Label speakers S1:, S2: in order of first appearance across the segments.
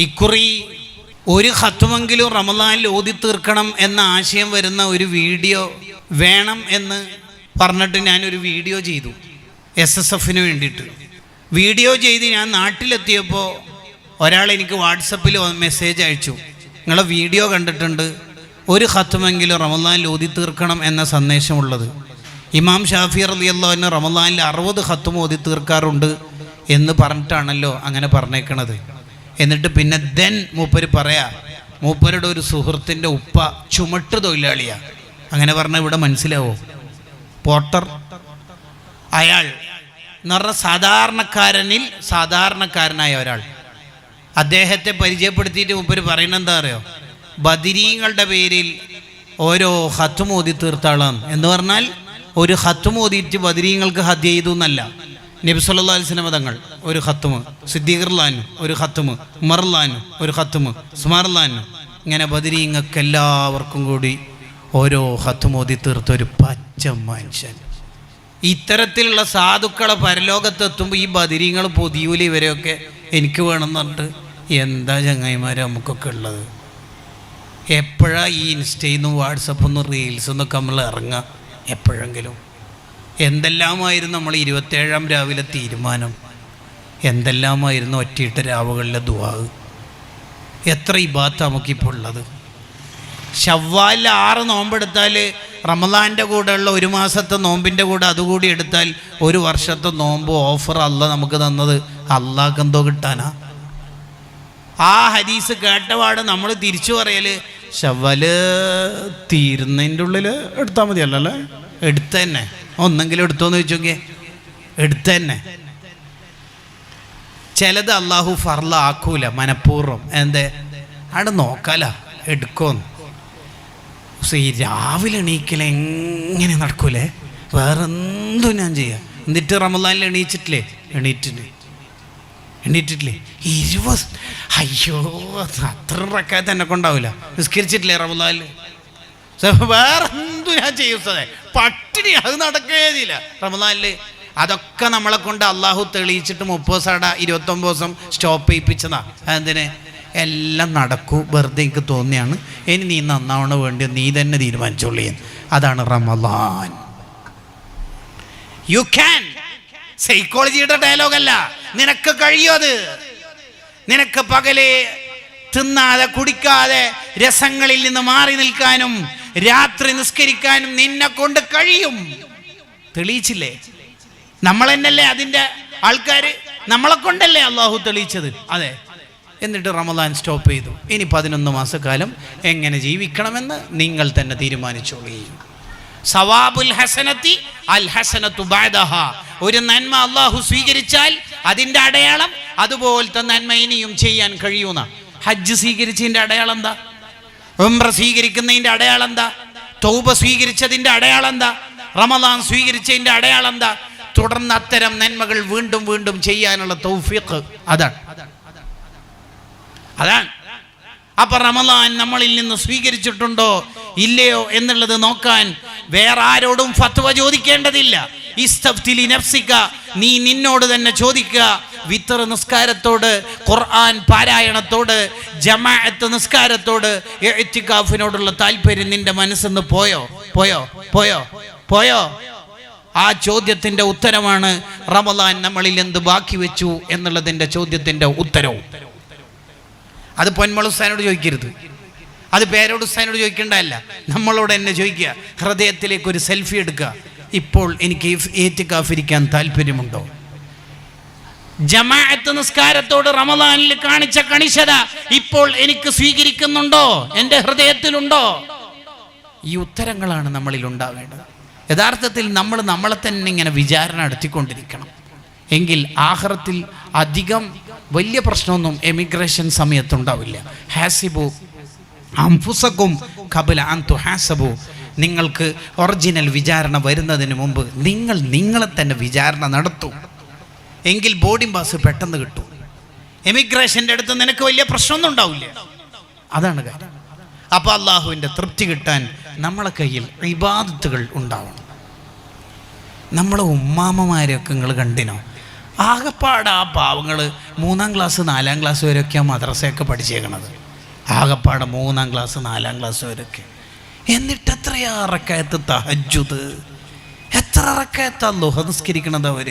S1: ഇക്കുറി ഒരു ഖത്മെങ്കിലും റമദാനിൽ ഓതി തീർക്കണം എന്ന ആശയം വരുന്ന ഒരു വീഡിയോ വേണം എന്ന് പറഞ്ഞിട്ട് ഞാനൊരു വീഡിയോ ചെയ്തു SSFന് വേണ്ടിയിട്ട്. വീഡിയോ ചെയ്ത് ഞാൻ നാട്ടിലെത്തിയപ്പോൾ ഒരാൾ എനിക്ക് വാട്സപ്പിൽ മെസ്സേജ് അയച്ചു, നിങ്ങളെ വീഡിയോ കണ്ടിട്ടുണ്ട്, ഒരു ഖത്മെങ്കിലും റമദാനിൽ ഓതി തീർക്കണം എന്ന സന്ദേശമുള്ളത്. ഇമാം ഷാഫി റളിയല്ലാഹു അൻഹു റമദാനിൽ 60 ഖത്ം ഓതി തീർക്കാറുണ്ട് എന്ന് പറഞ്ഞിട്ടാണല്ലോ അങ്ങനെ പറഞ്ഞേക്കണത്. എന്നിട്ട് പിന്നെ മൂപ്പര് പറയാ, മൂപ്പരുടെ ഒരു സുഹൃത്തിൻ്റെ ഉപ്പ ചുമട്ട് തൊഴിലാളിയാണ്. അങ്ങനെ പറഞ്ഞാൽ ഇവിടെ മനസ്സിലാവോ? പോർട്ടർ. അയാൾ എന്ന് പറഞ്ഞാൽ സാധാരണക്കാരനിൽ സാധാരണക്കാരനായ ഒരാൾ. അദ്ദേഹത്തെ പരിചയപ്പെടുത്തിയിട്ട് മൂപ്പര് പറയുന്നത് എന്താ അറിയോ? ബദരീങ്ങളുടെ പേരിൽ ഓരോ ഖത്ം ഓതി തീർത്താളാണ് എന്ന് പറഞ്ഞാൽ ഒരു ഖത്ം ഓതിയിട്ട് ബദരീങ്ങൾക്ക് ഹദ്യ ചെയ്തു എന്നല്ല. നബി സല്ലല്ലാഹു അലൈഹി വസല്ലം തങ്ങൾ ഒരു ഖത്ം, സിദ്ദീഖ് റളിയല്ലാഹു ഒരു ഖത്ം, ഉമർ റളിയല്ലാഹു ഒരു ഖത്ം, ഉസ്മാൻ റളിയല്ലാഹു, ഇങ്ങനെ ബദരീങ്ങൾക്ക് എല്ലാവർക്കും കൂടി ഓരോ ഖത്ം ഓതി തീർത്ത ഒരു പച്ച മനുഷ്യൻ. ഇത്തരത്തിലുള്ള സാധുക്കളെ പരലോകത്തെത്തുമ്പോൾ ഈ ബദരീങ്ങൾ പൊതിയൂലി ഇവരെയൊക്കെ എനിക്ക് വേണമെന്ന് പറഞ്ഞിട്ട് എന്താ ചങ്ങായിമാരെ നമുക്കൊക്കെ ഉള്ളത്? എപ്പോഴാണ് ഈ ഇൻസ്റ്റയിൽ നിന്നും വാട്സപ്പിൽ നിന്നും റീൽസ് എന്നൊക്കെ നമ്മൾ ഇറങ്ങുക? എപ്പോഴെങ്കിലും. എന്തെല്ലാമായിരുന്നു നമ്മൾ 27-ാം രാവിലെ തീരുമാനം, എന്തെല്ലാമായിരുന്നു ഒറ്റയിട്ട രാവുകളിലെ ദുആ. എത്ര ഇബാദത്ത് നമുക്കിപ്പോൾ ഉള്ളത്. ശവ്വാലിൽ 6 നോമ്പെടുത്താൽ റമദാൻ്റെ കൂടെയുള്ള ഒരു മാസത്തെ നോമ്പിൻ്റെ കൂടെ അതുകൂടി എടുത്താൽ ഒരു വർഷത്തെ നോമ്പ് ഓഫർ അല്ലാഹ് നമുക്ക് തന്നത് അള്ളാഹ്ക്ക് എന്തോ കിട്ടാനാ? ആ ഹദീസ് കേട്ടപാട് നമ്മൾ തിരിച്ചു പറയൽ ശവ്വാല് തീരുന്നതിൻ്റെ ഉള്ളിൽ എടുത്താൽ മതിയല്ലോ അല്ലേ? എടുത്ത തന്നെ ഒന്നെങ്കിലും എടുത്തോന്ന് ചോദിച്ചോക്കെ, എടുത്ത തന്നെ. ചിലത് അള്ളാഹു ഫർള ആക്കൂല മനഃപൂർവ്വം. എന്തേ അവിടെ നോക്കാല എടുക്കോന്ന്. ഈ രാവിലെ എണീക്കൽ എങ്ങനെ നടക്കൂലേ? വേറെ എന്തും ഞാൻ ചെയ്യാം. എന്നിട്ട് റമദാനിൽ എണീറ്റില്ലേ 20, അയ്യോ അത്ര റക്കാത്ത് എന്നെ കൊണ്ടാവില്ല. നിസ്കരിച്ചിട്ടില്ലേ റമദാനിൽ? വേറെ എന്തു ഞാൻ ചെയ്യും സാറേ, പട്ടിണി, അത് നടക്കുകയില്ല റമദാനിൽ. അതൊക്കെ നമ്മളെ കൊണ്ട് അള്ളാഹു തെളിയിച്ചിട്ട് 30 ദിവസം 29 ദിവസം സ്റ്റോപ്പ് ചെയ്യിപ്പിച്ചതാ. അതെന്തിന്? എല്ലാം നടക്കൂ, വെറുതെ എനിക്ക് തോന്നിയാണ്, ഇനി നീ നന്നാവണ വേണ്ടി നീ തന്നെ തീരുമാനിച്ചോളൂ. അതാണ് റമദാൻ. You can. സൈക്കോളജിയുടെ ഡയലോഗല്ല, നിനക്ക് കഴിയും. അത് നിനക്ക് പകലെ തിന്നാതെ കുടിക്കാതെ രസങ്ങളിൽ നിന്ന് മാറി നിൽക്കാനും രാത്രി നിസ്കരിക്കാനും നിന്നെ കൊണ്ട് കഴിയും. തെളിയിച്ചില്ലേ? നമ്മൾ തന്നെയല്ലേ അതിൻ്റെ ആൾക്കാർ, നമ്മളെ കൊണ്ടല്ലേ അള്ളാഹു തെളിയിച്ചത്. അതെ. എന്നിട്ട് റമദാൻ സ്റ്റോപ്പ് ചെയ്തു. ഇനി 11 മാസക്കാലം എങ്ങനെ ജീവിക്കണമെന്ന് നിങ്ങൾ തന്നെ തീരുമാനിച്ചോളൂ. സവാബുൽ ഹസനത്തി അൽ ഹസനത്തു ബഅദഹാ. ഒരു നന്മ അള്ളാഹു സ്വീകരിച്ചാൽ അതിൻ്റെ അടയാളം അതുപോലത്തെ നന്മ ഇനിയും ചെയ്യാൻ കഴിയുന്ന. ഹജ്ജ് സ്വീകരിച്ചതിൻ്റെ അടയാളം എന്താ? ഉംറ സ്വീകരിക്കുന്നതിൻ്റെ അടയാളം എന്താ? തൗബ സ്വീകരിച്ചതിൻ്റെ അടയാളം എന്താ? റമദാൻ സ്വീകരിച്ചതിൻ്റെ അടയാളം എന്താ? തുടർന്ന് അത്തരം നന്മകൾ വീണ്ടും വീണ്ടും ചെയ്യാനുള്ള തൗഫീഖ്. അതാണ്. അപ്പൊ റമദാൻ നമ്മളിൽ നിന്ന് സ്വീകരിച്ചിട്ടുണ്ടോ ഇല്ലയോ എന്നുള്ളത് നോക്കാൻ വേറെ ആരോടും ഫത്വ ചോദിക്കേണ്ടതില്ല. ഇസ്തഫ്തിലി നഫ്സിക, നീ നിന്നോട് തന്നെ ചോദിക്കുക. വിത്തർ നിസ്കാരത്തോട്, ഖുർആൻ പാരായണത്തോട്, ജമാഅത്ത് നിസ്കാരത്തോട്, ഇഅ്തികാഫിനോടുള്ള താല്പര്യം നിന്റെ മനസ്സിന്ന് പോയോ? ആ ചോദ്യത്തിന്റെ ഉത്തരമാണ് റമദാൻ നമ്മളിൽ എന്ത് ബാക്കി വെച്ചു എന്നുള്ളതിന്റെ ചോദ്യത്തിന്റെ ഉത്തരവും. അത് പൊന്മളുസ്താനോട് ചോദിക്കരുത്, അത് പേരോട് ഉസ്താനോട് ചോദിക്കേണ്ടതല്ല, നമ്മളോട് എന്നെ ചോദിക്കുക. ഹൃദയത്തിലേക്ക് ഒരു സെൽഫി എടുക്കുക. ഇപ്പോൾ എനിക്ക് ഇഅ്തികാഫിരിക്കാൻ താല്പര്യമുണ്ടോ? ജമാഅത്ത് നിസ്കാരത്തോട് റമദാനിൽ കാണിച്ച കണിശത ഇപ്പോൾ എനിക്ക് സ്വീകരിക്കുന്നുണ്ടോ? എൻ്റെ ഹൃദയത്തിലുണ്ടോ? ഈ ഉത്തരങ്ങളാണ് നമ്മളിൽ ഉണ്ടാവേണ്ടത്. യഥാർത്ഥത്തിൽ നമ്മൾ നമ്മളെ തന്നെ ഇങ്ങനെ വിചാരണ നടത്തിക്കൊണ്ടിരിക്കണം. എങ്കിൽ ആഖിറത്തിൽ അധികം വലിയ പ്രശ്നമൊന്നും എമിഗ്രേഷൻ സമയത്തുണ്ടാവില്ല. ഹാസിബു അൻഫുസകും ഖബല അൻ തുഹാസബു. നിങ്ങൾക്ക് ഒറിജിനൽ വിചാരണ വരുന്നതിന് മുമ്പ് നിങ്ങൾ നിങ്ങളെ തന്നെ വിചാരണ നടത്തൂ. എങ്കിൽ ബോർഡിംഗ് പാസ് പെട്ടെന്ന് കിട്ടും. എമിഗ്രേഷൻ്റെ അടുത്ത് നിനക്ക് വലിയ പ്രശ്നമൊന്നും ഉണ്ടാവില്ല. അതാണ് കാര്യം. അപ്പോൾ അള്ളാഹുവിൻ്റെ തൃപ്തി കിട്ടാൻ നമ്മളെ കയ്യിൽ ഇബാദത്തുകൾ ഉണ്ടാവണം. നമ്മളെ ഉമ്മാമ്മമാരെയൊക്കെ നിങ്ങൾ കണ്ടിനോ? ആകപ്പാട് ആ പാവങ്ങൾ 3ാം ക്ലാസ് 4ാം ക്ലാസ് വരെയൊക്കെയാണ് മദ്രസയൊക്കെ പഠിച്ചേക്കണത്. ആകപ്പാട് 3ാം ക്ലാസ് 4ാം ക്ലാസ് വരെയൊക്കെ. എന്നിട്ട് എത്രയാ റക്അത്ത് തഹജ്ജുദ്, എത്ര റക്അത്താ ളുഹ നിസ്കരിക്കണത് അവർ.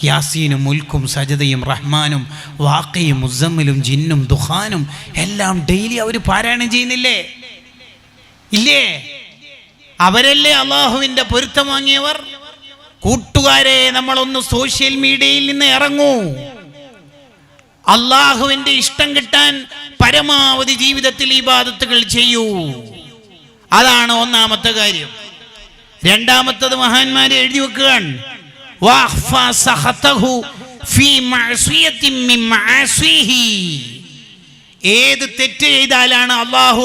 S1: യാസീനും മുൽക്കും സജദയും റഹ്മാനും വാഖയും മുസമ്മിലും ജിന്നും ദുഖാനും എല്ലാം ഡെയിലി അവർ പാരായണം ചെയ്യുന്നില്ലേ? ഇല്ലേ? അവരല്ലേ അള്ളാഹുവിൻ്റെ പൊരുത്തം വാങ്ങിയവർ? കൂട്ടുകാരെ, നമ്മളൊന്ന് സോഷ്യൽ മീഡിയയിൽ നിന്ന് ഇറങ്ങൂ. അള്ളാഹുവിൻ്റെ ഇഷ്ടം കിട്ടാൻ പരമാവധി ജീവിതത്തിൽ ഇബാദത്തുകൾ ചെയ്യൂ. അതാണ് ഒന്നാമത്തെ കാര്യം. രണ്ടാമത്തത് മഹാന്മാരെ എഴുതി വെക്കുകയാണ്. ഏത് തെറ്റ് ചെയ്താലാണ് അള്ളാഹു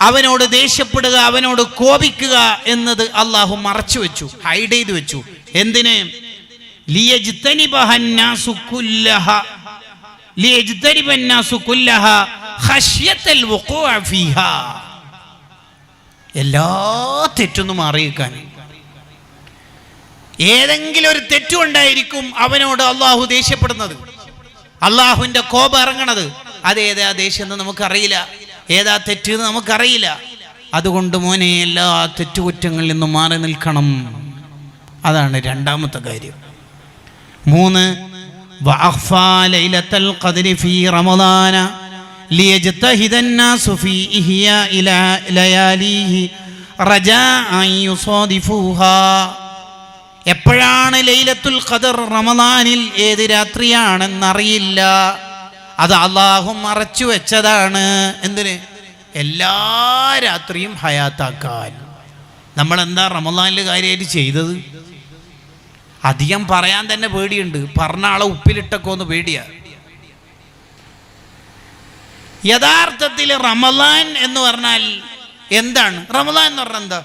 S1: അവനോട് ദേഷ്യപ്പെടുക, അവനോട് കോപിക്കുക എന്നത് അള്ളാഹു മറച്ചു വെച്ചു, ഹൈഡ് ചെയ്തു വെച്ചു. എന്തിന്? എല്ലാ തെറ്റൊന്നും അറിയിക്കാൻ. ഏതെങ്കിലും ഒരു തെറ്റുണ്ടായിരിക്കും അവനോട് അള്ളാഹു ദേഷ്യപ്പെടുന്നത്, അള്ളാഹുവിൻ്റെ കോപം ഇറങ്ങണത്. അതേതാ ദേഷ്യം എന്ന് നമുക്കറിയില്ല, ഏതാ തെറ്റെന്ന് നമുക്കറിയില്ല. അതുകൊണ്ട് മോനെ, എല്ലാ തെറ്റുകുറ്റങ്ങളിൽ നിന്നും മാറി നിൽക്കണം. അതാണ് രണ്ടാമത്തെ കാര്യം. 3 വഅഖ്ഫാ ലൈലത്തുൽ ഖദ്രി ഫീ റമളാന ലിയജ്തഹിദൻ നാസു ഫീ ഇഹ്യാഇ ലയാലിഹി റജാഅൻ യുസാദിഫൂഹാ. എപ്പോഴാണ് ലൈലത്തുൽ ഖദർ? റമളാനിൽ ഏത് രാത്രിയാണെന്നറിയില്ല. അത് അള്ളാഹു മറച്ചു വെച്ചതാണ്. എന്തിന്? എല്ലാ രാത്രിയും ഹയാത്താക്കാൻ. നമ്മളെന്താ റമളാനിൽ കാര്യമായിട്ട് ചെയ്തത്? അധികം പറയാൻ തന്നെ പേടിയുണ്ട്. പറഞ്ഞ ആളെ ഉപ്പിലിട്ടൊക്കെ പേടിയാ. യഥാർത്ഥത്തിൽ റമളാൻ എന്ന് പറഞ്ഞാൽ എന്താണ്? റമളാൻ എന്ന് പറഞ്ഞാൽ എന്താ?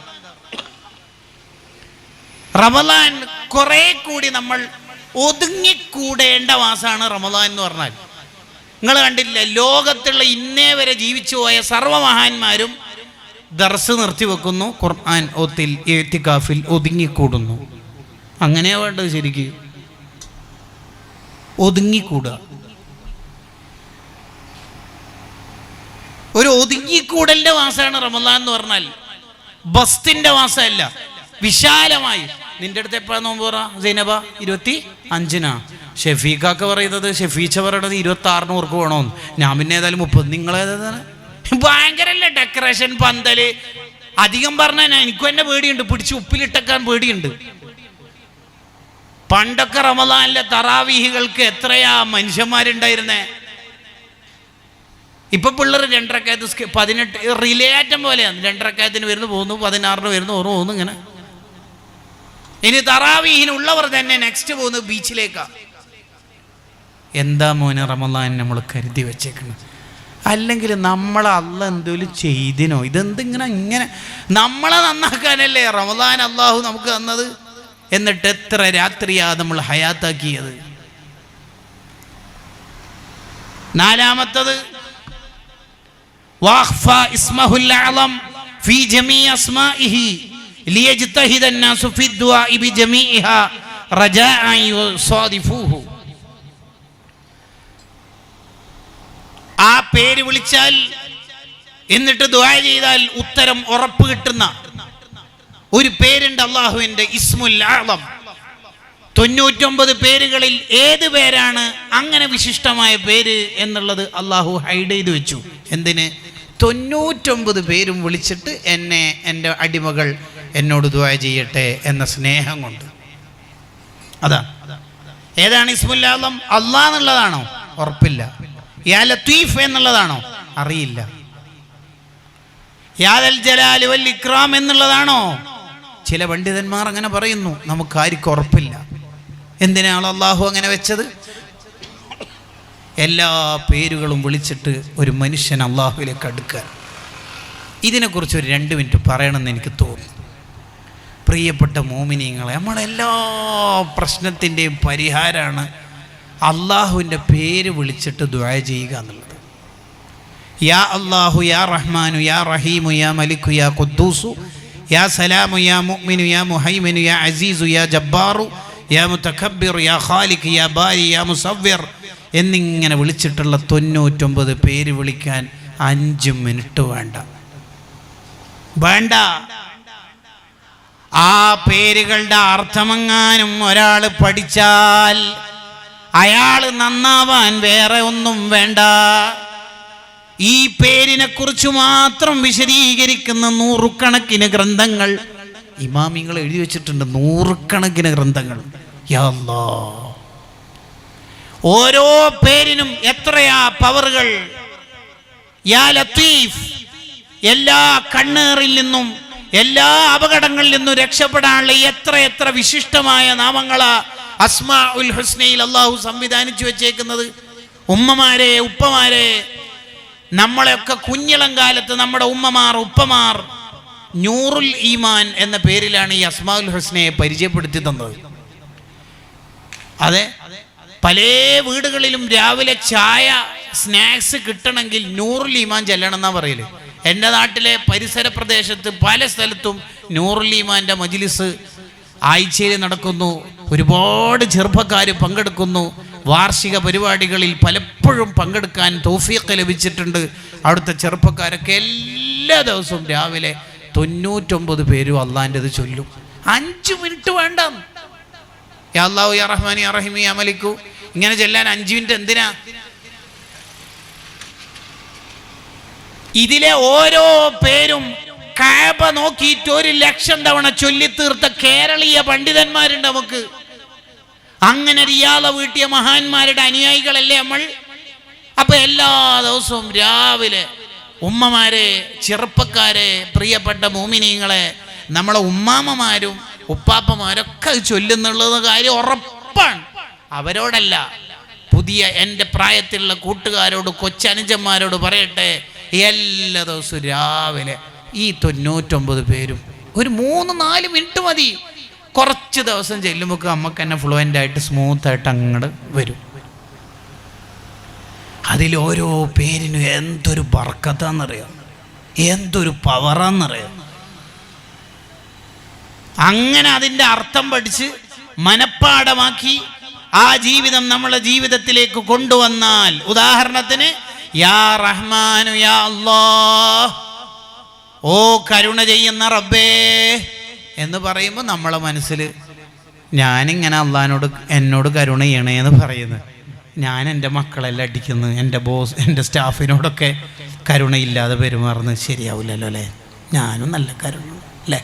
S1: റമളാൻ കുറെ കൂടി നമ്മൾ ഒതുങ്ങിക്കൂടേണ്ട മാസമാണ് റമളാൻ എന്ന് പറഞ്ഞാൽ. നിങ്ങൾ കണ്ടില്ല, ലോകത്തുള്ള ഇന്നേ വരെ ജീവിച്ചു പോയ സർവ്വമഹാന്മാരും ദർസ് നിർത്തിവെക്കുന്നു, ഖുർആൻ ഓത്തിൽ ഇഅ്തികാഫിൽ ഒതുങ്ങിക്കൂടുന്നു. അങ്ങനെയാ വേണ്ടത്. ശരിക്ക് ഒതുങ്ങിക്കൂടുക. ഒരു ഒതുങ്ങിക്കൂടലിന്റെ മാസമാണ് റമളാൻ എന്ന് പറഞ്ഞാൽ. ബസ്തിന്റെ മാസമല്ല, വിശാലമായി. നിന്റെ അടുത്ത് എപ്പോഴാണ് നോമ്പ് പറ സൈനബ? 25-നാ. ഷെഫീഖൊക്കെ പറയുന്നത്, ഷെഫീച്ച പറയണത് 26-ന് ഓർക്ക് വേണമെന്ന്. ഞാൻ പിന്നെ ഏതായാലും 30. നിങ്ങളേതാണ്? ഭയങ്കരല്ലേ ഡെക്കറേഷൻ, പന്തല്. അധികം പറഞ്ഞാൽ എനിക്കും എന്നെ പേടിയുണ്ട്, പിടിച്ച് ഉപ്പിലിട്ടക്കാൻ പേടിയുണ്ട്. പണ്ടൊക്കെ റമളാനിലെ തറാവീഹുകൾക്ക് എത്രയാ മനുഷ്യന്മാരുണ്ടായിരുന്നേ. ഇപ്പൊ പിള്ളേർ 2 റക്അത്ത് 18 റിലേറ്റം പോലെയാണ്. 2 റക്അത്തിന് വരുന്നു പോകുന്നു, 16-ന് വരുന്നു പോകുന്നു ഇങ്ങനെ. ഇനി തറാവീഹിനുള്ളവർ തന്നെ നെക്സ്റ്റ് പോകുന്നത് ബീച്ചിലേക്കാ. എന്താ മോനെ റമളാൻ നമ്മൾ കരുതി വെച്ചേക്കുന്നത്? അല്ലെങ്കിൽ നമ്മളെ അള്ള എന്തെങ്കിലും ചെയ്തിനോ? ഇതെന്തിങ്ങനെ ഇങ്ങനെ നമ്മളെ നന്നാക്കാനല്ലേ റമളാൻ അള്ളാഹു നമുക്ക് തന്നത്? എന്നിട്ട് എത്ര രാത്രിയാ നമ്മൾ ഹയാത്താക്കിയത്? നാലാമത്തത് വഖഫ ഇസ്മഹുൽ അഅലം ഫീ ജമീഇ അസ്മാഇഹി ലിയജ്തഹിദ അന്നാസു ഫി ദുആഇ ബിജമീഇഹാ റജാഅൻ യുസാദിഫൂഹു. ആ പേര് വിളിച്ചാൽ എന്നിട്ട് ദുആ ചെയ്താൽ ഉത്തരം ഉറപ്പ് കിട്ടുന്ന ഒരു പേരുണ്ട് അള്ളാഹുവിൻ്റെ, ഇസ്മുൽ അഅലം. 99 പേരുകളിൽ ഏത് പേരാണ് അങ്ങനെ വിശിഷ്ടമായ പേര് എന്നുള്ളത് അള്ളാഹു ഹൈഡ് ചെയ്ത് വെച്ചു. എന്തിന്? 99 പേരും വിളിച്ചിട്ട് എൻ്റെ അടിമകൾ എന്നോട് ദുആ ചെയ്യട്ടെ എന്ന സ്നേഹം കൊണ്ട്. അതാ. ഏതാണ് ഇസ്മുൽ അഅലം? അള്ളാഹ് എന്നുള്ളതാണോ? ഉറപ്പില്ല. യാ ലത്തീഫ് എന്നുള്ളതാണോ? അറിയില്ല. യാ ദൽ ജലാലി വൽ ഇക്റാം എന്നുള്ളതാണോ? ചില പണ്ഡിതന്മാർ അങ്ങനെ പറയുന്നു. നമുക്കാർക്കും ഉറപ്പില്ല. എന്തിനാണ് അള്ളാഹു അങ്ങനെ വെച്ചത്? എല്ലാ പേരുകളും വിളിച്ചിട്ട് ഒരു മനുഷ്യൻ അള്ളാഹുവിലേക്ക് അടുക്കാൻ. ഇതിനെക്കുറിച്ച് ഒരു 2 മിനിറ്റ് പറയണമെന്ന് എനിക്ക് തോന്നുന്നു. പ്രിയപ്പെട്ട മോമിനീങ്ങളെ, നമ്മളെല്ലാ പ്രശ്നത്തിൻ്റെയും പരിഹാരമാണ് അള്ളാഹുവിൻ്റെ പേര് വിളിച്ചിട്ട് ദുആ ചെയ്യുക എന്നുള്ളത്. യാ അല്ലാഹു യാ റഹ്മാനു യാ റഹീമു യാ മലിക്കു യാ ഖുദ്ദൂസു യാ സലാമു യാ മുഅ്മിനു യാ മുഹൈമിനു യാ അസീസു യാ ജബ്ബാറു യാ മുതകബ്ബിർ, യാ ഖാലിഖ്, യാ ബാരി, യാ മുസവ്വിർ എന്നിങ്ങനെ വിളിച്ചിട്ടുള്ള 99 പേര് വിളിക്കാൻ 5 മിനിറ്റ് വേണ്ട. ആ പേരുകളുടെ അർത്ഥമെങ്ങാനും ഒരാൾ പഠിച്ചാൽ അയാൾ നന്നാവാൻ വേറെ ഒന്നും വേണ്ട. ഈ പേരിനെ കുറിച്ച് മാത്രം വിശദീകരിക്കുന്ന 100 കണക്കിന് ഗ്രന്ഥങ്ങൾ ഇമാമിങ്ങൾ എഴുതി വെച്ചിട്ടുണ്ട്. 100 കണക്കിന് ഗ്രന്ഥങ്ങൾ. യാ അല്ലാഹ്, ഓരോ പേരിനും എത്രയാ പവറുകൾ. യാ ലത്തീഫ്, എല്ലാ കണ്ണേറിൽ നിന്നും എല്ലാ അപകടങ്ങളിൽ നിന്നും രക്ഷപ്പെടാനുള്ള എത്ര വിശിഷ്ടമായ നാമങ്ങളാ അസ്മാഉൽ ഹുസ്നയിൽ അള്ളാഹു സംവിധാനിച്ചു വെച്ചേക്കുന്നത്. ഉമ്മമാരെ, ഉപ്പമാരെ, നമ്മളെയൊക്കെ കുഞ്ഞിളം കാലത്ത് നമ്മുടെ ഉമ്മമാർ, ഉപ്പമാർ നൂറുൽ ഈമാൻ എന്ന പേരിലാണ് ഈ അസ്മാഉൽ ഹുസ്നയെ പരിചയപ്പെടുത്തി തന്നത്. അതെ, പല വീടുകളിലും രാവിലെ ചായ സ്നാക്സ് കിട്ടണമെങ്കിൽ നൂറുൽ ഈമാൻ ചെല്ലണം എന്നാ പറയല്. എൻ്റെ നാട്ടിലെ പരിസര പ്രദേശത്ത് പല സ്ഥലത്തും നൂറുൽ ഈമാൻ്റെ മജ്ലിസ് ആഴ്ചയിൽ നടക്കുന്നു. ഒരുപാട് ചെറുപ്പക്കാർ പങ്കെടുക്കുന്നു. വാർഷിക പരിപാടികളിൽ പലപ്പോഴും പങ്കെടുക്കാൻ തൗഫീഖ് ലഭിച്ചിട്ടുണ്ട്. അവിടുത്തെ ചെറുപ്പക്കാരൊക്കെ എല്ലാ ദിവസവും രാവിലെ 99 പേരും അള്ളാൻ്റെത് ചൊല്ലും. 5 മിനിറ്റ് വേണ്ട. യാ അല്ലാഹു, യാ റഹ്മാൻ, യാ റഹീം, യാ മലിക്കു ഇങ്ങനെ ചെല്ലാൻ 5 മിനിറ്റ് എന്തിനാ? ഇതിലെ ഓരോ പേരും കഅബ നോക്കിയിട്ട് 1,00,000 തവണ ചൊല്ലിത്തീർത്ത കേരളീയ പണ്ഡിതന്മാരുണ്ട് നമുക്ക്. അങ്ങനെ റിയാള വീട്ടിയ മഹാന്മാരുടെ അനുയായികളല്ലേ നമ്മൾ. അപ്പൊ എല്ലാ ദിവസവും രാവിലെ ഉമ്മമാരെ, ചെറുപ്പക്കാരെ, പ്രിയപ്പെട്ട മോമിനീങ്ങളെ, നമ്മളെ ഉമ്മാമ്മമാരും ഉപ്പാപ്പമാരൊക്കെ അത് ചൊല്ലുന്നുള്ളത് കാര്യം ഉറപ്പാണ്. അവരോടല്ല, പുതിയ എൻ്റെ പ്രായത്തിലുള്ള കൂട്ടുകാരോട്, കൊച്ചനുജന്മാരോട് പറയട്ടെ, എല്ലാ ദിവസവും രാവിലെ ഈ 99 പേരും ഒരു 3-4 മിനിറ്റ് മതി. കുറച്ച് ദിവസം ചെല്ലുമ്പോൾ നമുക്ക് തന്നെ ഫ്ലുവൻ്റ് ആയിട്ട് സ്മൂത്തായിട്ട് അങ്ങോട്ട് വരും. അതിലോരോ പേരിനും എന്തൊരു ബർക്കത്താന്നറിയാം, എന്തൊരു പവറാന്നറിയാം. അങ്ങനെ അതിൻ്റെ അർത്ഥം പഠിച്ച് മനപ്പാഠമാക്കി ആ ജീവിതം നമ്മളെ ജീവിതത്തിലേക്ക് കൊണ്ടുവന്നാൽ, ഉദാഹരണത്തിന് യാ റഹ്മാനു യാ അല്ലാഹ്, ഓ കരുണ ചെയ്യുന്ന റബ്ബേ എന്ന് പറയുമ്പോൾ നമ്മളെ മനസ്സിൽ ഞാനിങ്ങനെ അള്ളഹാനോട് എന്നോട് കരുണ ചെയ്യണേ എന്ന് പറയുന്നത്, ഞാൻ എൻ്റെ മക്കളെല്ലാം അടിക്കുന്നു, എൻ്റെ ബോസ്, എൻ്റെ സ്റ്റാഫിനോടൊക്കെ കരുണയില്ലാതെ പെരുമാറുന്നത് ശരിയാവില്ലല്ലോ അല്ലേ. ഞാനും നല്ല കരുണ അല്ലേ.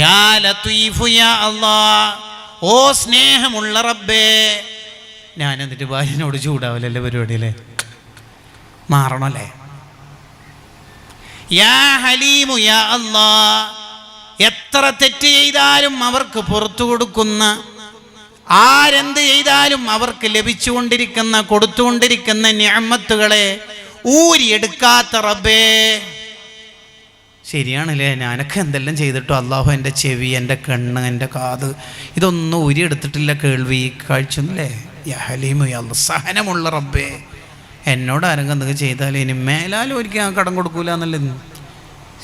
S1: യാ ലത്തീഫു യാ അല്ലാഹ്, ഓ സ്നേഹമുള്ള റബ്ബേ. ഞാൻ എന്നിട്ട് ഭാര്യനോട് ചൂടാവില്ലല്ലേ പരിപാടിയല്ലേ, മാറണല്ലേ. യാ ഹലീമു യാ അല്ലാഹ്, എത്ര തെറ്റ് ചെയ്താലും അവർക്ക് പുറത്തു കൊടുക്കുന്ന, ആരെന്ത് ചെയ്താലും അവർക്ക് ലഭിച്ചുകൊണ്ടിരിക്കുന്ന, കൊടുത്തുകൊണ്ടിരിക്കുന്ന നിഅമത്തുകളെ ഊരിയെടുക്കാത്ത റബ്ബേ. ശരിയാണല്ലേ, ഞാനൊക്കെ എന്തെല്ലാം ചെയ്തിട്ടോ അള്ളാഹു എൻ്റെ ചെവി, എൻ്റെ കണ്ണ്, എൻ്റെ കാത് ഇതൊന്നും ഊരിയെടുത്തിട്ടില്ല, കേൾവി, കാഴ്ചയൊന്നുമില്ലേ. യാ ഹലീമു യാ അല്ലാഹ്, സഹനമുള്ള റബ്ബേ, എന്നോട് ആരെങ്കിലും എന്തെങ്കിലും ചെയ്താൽ ഇനി മേലാലും ഒരിക്കലും ഞാൻ കടം കൊടുക്കൂല എന്നല്ലേ.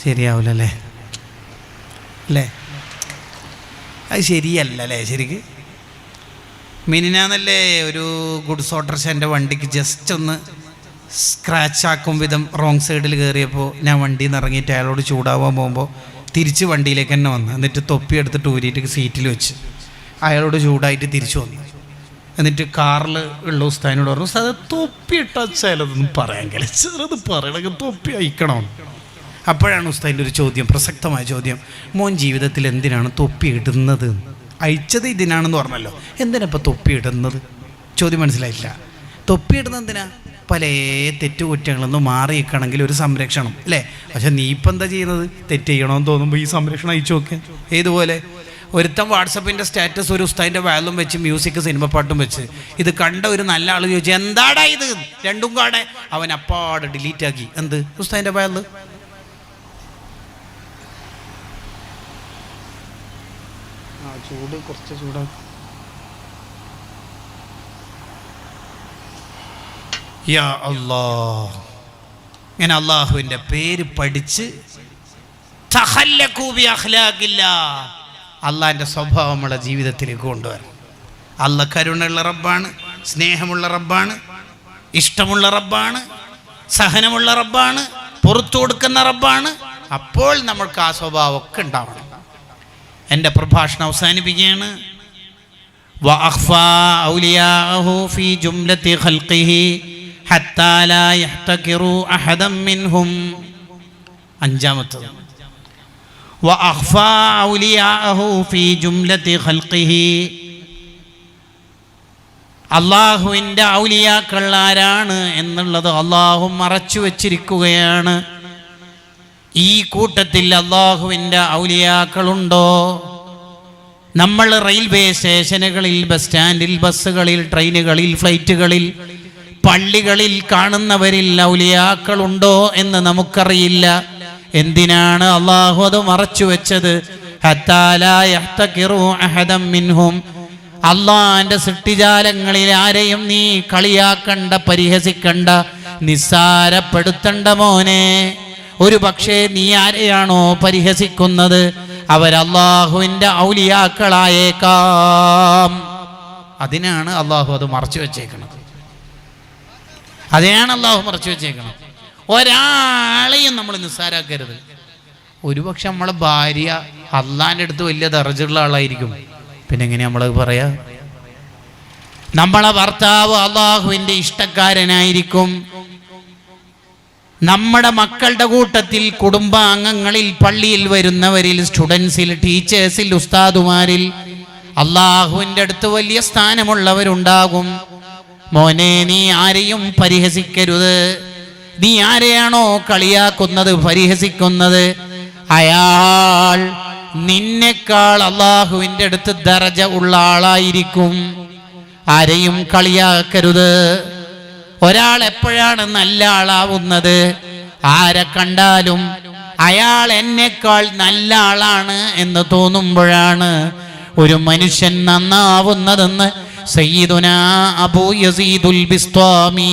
S1: ശരിയാവില്ലല്ലേ അല്ലേ, അത് ശരിയല്ലല്ലേ. ശരിക്ക് മിനിനാന്നല്ലേ ഒരു ഗുഡ്സ് ഓട്ടോറിക്ഷ എൻ്റെ വണ്ടിക്ക് ജസ്റ്റ് ഒന്ന് സ്ക്രാച്ച് ആക്കും വിധം റോങ് സൈഡിൽ കയറിയപ്പോൾ ഞാൻ വണ്ടിയിൽ നിന്ന് ഇറങ്ങിയിട്ട് അയാളോട് ചൂടാവാൻ പോകുമ്പോൾ തിരിച്ച് വണ്ടിയിലേക്ക് തന്നെ വന്നു. എന്നിട്ട് തൊപ്പി എടുത്തിട്ട് ഊരിയിട്ട് സീറ്റിൽ വെച്ച് അയാളോട് ചൂടായിട്ട് തിരിച്ചു വന്നു. എന്നിട്ട് കാറിൽ ഉള്ള ഉസ്താദിനോട് പറഞ്ഞു, ഉസ്താദ് തൊപ്പി ഇട്ടാൽ ചിലതൊന്നും പറയാൻ കഴിയില്ല, ചെറുത് പറയണമെങ്കിൽ തൊപ്പി അയക്കണമെന്ന്. അപ്പോഴാണ് ഉസ്താദിൻ്റെ ഒരു ചോദ്യം, പ്രസക്തമായ ചോദ്യം, മോൻ ജീവിതത്തിൽ എന്തിനാണ് തൊപ്പി ഇടുന്നത്? അയച്ചത് ഇതിനാണെന്ന് പറഞ്ഞല്ലോ, എന്തിനാ ഇപ്പം തൊപ്പി ഇടുന്നത്? ചോദ്യം മനസ്സിലായില്ല. തൊപ്പി ഇടുന്നത് എന്തിനാ? പല തെറ്റുകുറ്റങ്ങളൊന്നും മാറി നിൽക്കണമെങ്കിൽ ഒരു സംരക്ഷണം അല്ലേ. പക്ഷെ നീ ഇപ്പം എന്താ ചെയ്യുന്നത്? തെറ്റ് ചെയ്യണമെന്ന് തോന്നുമ്പോൾ ഈ സംരക്ഷണം അയച്ചു നോക്കുക. ഏതുപോലെ ഒരുത്തൻ വാട്സപ്പിൻ്റെ സ്റ്റാറ്റസ് ഒരു ഉസ്താദിൻ്റെ വാലും വെച്ച് മ്യൂസിക് സിനിമ പാട്ടും വെച്ച് ഇത് കണ്ട ഒരു നല്ല ആൾ ചോദിച്ചു, എന്താടാ ഇത് രണ്ടും കാടെ? അവൻ അപ്പാടെ ഡിലീറ്റ് ആക്കി. എന്ത് ഉസ്താദിൻ്റെ വാല്? ചൂട് കുറച്ച് ചൂടാക്കി. യാ അല്ലാഹ്, ഇങ്ങനെ അള്ളാഹുവിൻ്റെ പേര് പഠിച്ച് അള്ളാഹിൻ്റെ സ്വഭാവം നമ്മളെ ജീവിതത്തിലേക്ക് കൊണ്ടുവരണം. അല്ല കരുണയുള്ള റബ്ബാണ്, സ്നേഹമുള്ള റബ്ബാണ്, ഇഷ്ടമുള്ള റബ്ബാണ്, സഹനമുള്ള റബ്ബാണ്, പുറത്തു കൊടുക്കുന്ന റബ്ബാണ്. അപ്പോൾ നമ്മൾക്ക് ആ സ്വഭാവമൊക്കെ ഉണ്ടാവണം. എൻ്റെ പ്രഭാഷണം അവസാനിപ്പിക്കുകയാണ്. وأخفى أولياءه في جملة خلقه حتى لا يحتكروا أحدا منهم. അഞ്ചാമത്തത് وأخفى أولياءه في جملة خلقه. അള്ളാഹുവിൻ്റെ ഔലിയാക്കൾ ആരാണ് എന്നുള്ളത് അള്ളാഹു മറച്ചു വച്ചിരിക്കുകയാണ്. ഈ കൂട്ടത്തിൽ അള്ളാഹുവിൻ്റെ ഔലിയാക്കളുണ്ടോ? നമ്മൾ റെയിൽവേ സ്റ്റേഷനുകളിൽ, ബസ് സ്റ്റാൻഡിൽ, ബസ്സുകളിൽ, ട്രെയിനുകളിൽ, ഫ്ലൈറ്റുകളിൽ, പള്ളികളിൽ കാണുന്നവരിൽ ഔലിയാക്കളുണ്ടോ എന്ന് നമുക്കറിയില്ല. എന്തിനാണ് അള്ളാഹു അത് മറച്ചു വെച്ചത്? ഹത്താ ലാ യഹ്തഖിറു അഹദം മിൻഹും. അള്ളാന്റെ സൃഷ്ടിജാലങ്ങളിൽ ആരെയും നീ കളിയാക്കണ്ട, പരിഹസിക്കണ്ട, നിസ്സാരപ്പെടുത്തണ്ട മോനെ. ഒരു പക്ഷേ നീ ആരെയാണോ പരിഹസിക്കുന്നത് അവരല്ലാഹുവിൻ്റെ ഔലിയാക്കളായേക്കാം. അതിനാണ് അള്ളാഹു അത് മറച്ചു വെച്ചേക്കുന്നത്. അതിനാണ് അള്ളാഹു മറച്ചു വെച്ചേക്കുന്നത്. ഒരാളെയും നമ്മൾ നിസ്സാരാക്കരുത്. ഒരുപക്ഷെ നമ്മളെ ഭാര്യ അള്ളാൻ്റെ അടുത്ത് വലിയ ദർജയുള്ള ആളായിരിക്കും. പിന്നെ എങ്ങനെ നമ്മളത് പറയാ? നമ്മളെ ഭർത്താവ് അള്ളാഹുവിൻ്റെ ഇഷ്ടക്കാരനായിരിക്കും. നമ്മുടെ മക്കളുടെ കൂട്ടത്തിൽ, കുടുംബാംഗങ്ങളിൽ, പള്ളിയിൽ വരുന്നവരിൽ, സ്റ്റുഡൻസിൽ, ടീച്ചേഴ്സിൽ, ഉസ്താദുമാരിൽ അള്ളാഹുവിൻ്റെ അടുത്ത് വലിയ സ്ഥാനമുള്ളവരുണ്ടാകും. മോനെ, നീ ആരെയും പരിഹസിക്കരുത്. നീ ആരെയാണോ കളിയാക്കുന്നത്, പരിഹസിക്കുന്നത്, അയാൾ നിന്നെക്കാൾ അള്ളാഹുവിൻ്റെ അടുത്ത് ദറജ ഉള്ള ആളായിരിക്കും. ആരെയും കളിയാക്കരുത്. ഒരാൾ എപ്പോഴാണ് നല്ല ആളാവുന്നത്? ആരെ കണ്ടാലും അയാൾ എന്നെക്കാൾ നല്ല ആളാണ് എന്ന് തോന്നുമ്പോഴാണ് ഒരു മനുഷ്യൻ നന്നാവുന്നതെന്ന് സയ്യിദുനാ അബൂ യസീദുൽ ബിസ്താമി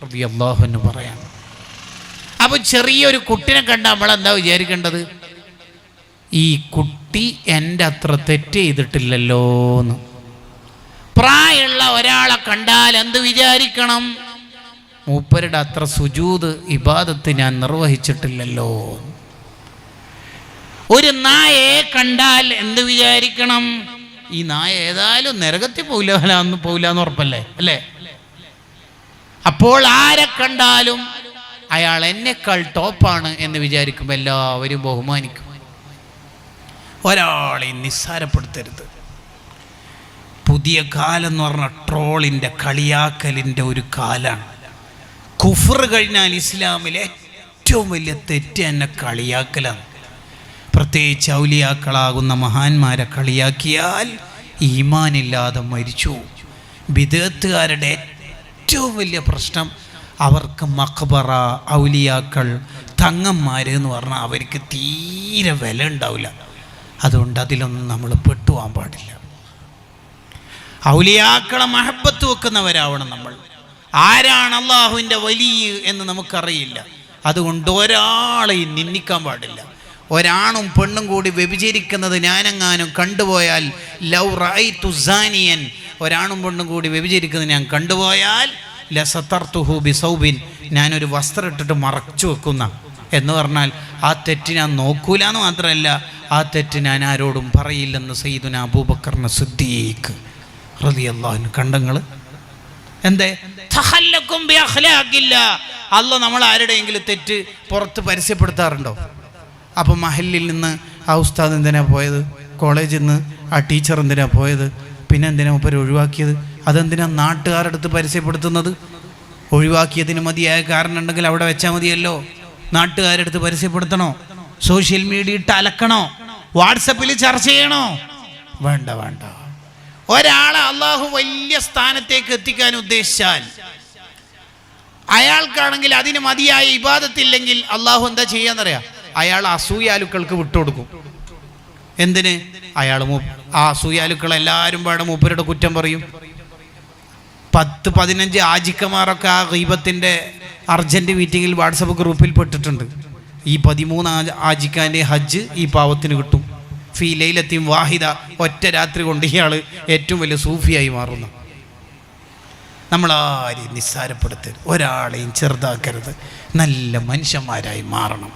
S1: റളിയല്ലാഹു അൻഹു പറയാം. അപ്പൊ ചെറിയൊരു കുട്ടിനെ കണ്ട നമ്മളെന്താ വിചാരിക്കേണ്ടത്? ഈ കുട്ടി എൻ്റെ അത്ര തെറ്റ് ചെയ്തിട്ടില്ലല്ലോ എന്ന്. പ്രായമുള്ള ഒരാളെ കണ്ടാൽ എന്ത് വിചാരിക്കണം? മൂപ്പരുടെ അത്ര സുജൂദ്, ഇബാദത്ത് ഞാൻ നിർവഹിച്ചിട്ടില്ലല്ലോ. ഒരു നായയെ കണ്ടാൽ എന്ത് വിചാരിക്കണം? ഈ നായ ഏതായാലും നരകത്തിൽ പോവില്ലാന്ന് ഉറപ്പല്ലേ, അല്ലേ? അപ്പോൾ ആരെ കണ്ടാലും അയാൾ എന്നെക്കാൾ ടോപ്പാണ് എന്ന് വിചാരിക്കുമ്പോൾ എല്ലാവരും ബഹുമാനിക്കും. ഒരാളെയും നിസ്സാരപ്പെടുത്തരുത്. പുതിയ കാലം എന്ന് പറഞ്ഞാൽ ട്രോളിൻ്റെ, കളിയാക്കലിൻ്റെ ഒരു കാലാണ്. കുഫർ കഴിഞ്ഞാൽ ഇസ്ലാമിൽ ഏറ്റവും വലിയ തെറ്റ് എന്നെ കളിയാക്കലാണ്. പ്രത്യേകിച്ച് ഔലിയാക്കളാകുന്ന മഹാന്മാരെ കളിയാക്കിയാൽ ഈമാനില്ലാതെ മരിച്ചു. ബിദഅത്തുകാരുടെ ഏറ്റവും വലിയ പ്രശ്നം അവർക്ക് മഖ്ബറ, ഔലിയാക്കൾ, തങ്ങന്മാർ എന്ന് പറഞ്ഞാൽ അവർക്ക് തീരെ വില ഉണ്ടാവില്ല. അതുകൊണ്ട് അതിലൊന്നും നമ്മൾ പെട്ടുപോകാൻ പാടില്ല. ഔലിയാക്കളെ മഹബത്ത് വെക്കുന്നവരാവണം നമ്മൾ. ആരാണ് അള്ളാഹുവിൻ്റെ വലിയ എന്ന് നമുക്കറിയില്ല. അതുകൊണ്ട് ഒരാളെയും നിന്ദിക്കാൻ പാടില്ല. ഒരാണും പെണ്ണും കൂടി വ്യഭിചരിക്കുന്നത് ഞാനെങ്ങാനും കണ്ടുപോയാൽ, ലൗ റഅയ്തു സാനിയൻ, ഒരാണും പെണ്ണും കൂടി വ്യഭിചരിക്കുന്നത് ഞാൻ കണ്ടുപോയാൽ ലസതർതുഹു ബിസൗബിൻ, ഞാനൊരു വസ്ത്രം ഇട്ടിട്ട് മറച്ചു വെക്കുന്ന എന്ന് പറഞ്ഞാൽ ആ തെറ്റ് ഞാൻ നോക്കൂല എന്ന് മാത്രമല്ല, ആ തെറ്റ് ഞാൻ ആരോടും പറയില്ലെന്ന് സയ്യിദുനാ അബൂബക്കറിന് സിദ്ദീഖ് റളിയല്ലാഹു അൻഹു. കണ്ടങ്ങൾ എന്തേ? തഖല്ലക്കും ബി അഖ്ലാഖില്ല. അല്ലാഹ് നമ്മൾ ആരുടെയെങ്കിലും തെറ്റ് പുറത്ത് പരസ്യപ്പെടുത്താറുണ്ടോ? അപ്പം മഹലിൽ നിന്ന് ആ ഉസ്താദ് എന്തിനാ പോയത്, കോളേജിൽ നിന്ന് ആ ടീച്ചർ എന്തിനാ പോയത്, പിന്നെ എന്തിനാ മൂപ്പര് ഒഴിവാക്കിയത്, അതെന്തിനാ നാട്ടുകാരുടെ അടുത്ത് പരസ്യപ്പെടുത്തുന്നത്? ഒഴിവാക്കിയതിന് മതിയായ കാരണം ഉണ്ടെങ്കിൽ അവിടെ വെച്ചാൽ മതിയല്ലോ. നാട്ടുകാരുടെ അടുത്ത് പരസ്യപ്പെടുത്തണോ? സോഷ്യൽ മീഡിയ ഇട്ട് അലക്കണോ? വാട്സപ്പിൽ ചർച്ച ചെയ്യണോ? വേണ്ട വേണ്ട. ഒരാളെ അള്ളാഹു വലിയ സ്ഥാനത്തേക്ക് എത്തിക്കാൻ ഉദ്ദേശിച്ചാൽ അയാൾക്കാണെങ്കിൽ അതിന് മതിയായ ഇബാദത്തില്ലെങ്കിൽ അള്ളാഹു എന്താ ചെയ്യാന്നറിയാം? അയാൾ അസൂയാലുക്കൾക്ക് വിട്ടുകൊടുക്കും. എന്തിന്? അയാൾ ആ അസൂയാലുക്കൾ എല്ലാവരും പാടെ മൂപ്പരുടെ കുറ്റം പറയും. 10-15 ആജിക്കമാരൊക്കെ ആ ഗീബത്തിൻ്റെ അർജൻറ്റ് മീറ്റിങ്ങിൽ വാട്സപ്പ് ഗ്രൂപ്പിൽ പെട്ടിട്ടുണ്ട്. ഈ 13 ആജിക്കാൻ്റെ ഹജ്ജ് ഈ പാവത്തിന് കിട്ടും, ഫീ ലൈലത്തിൻ വാഹിദ, ഒറ്റ രാത്രി കൊണ്ട് ഇയാൾ ഏറ്റവും വലിയ സൂഫിയായി മാറുന്നു. നമ്മളാരെയും നിസ്സാരപ്പെടുത്തരുത്, ഒരാളെയും ചെറുതാക്കരുത്, നല്ല മനുഷ്യന്മാരായി മാറണം.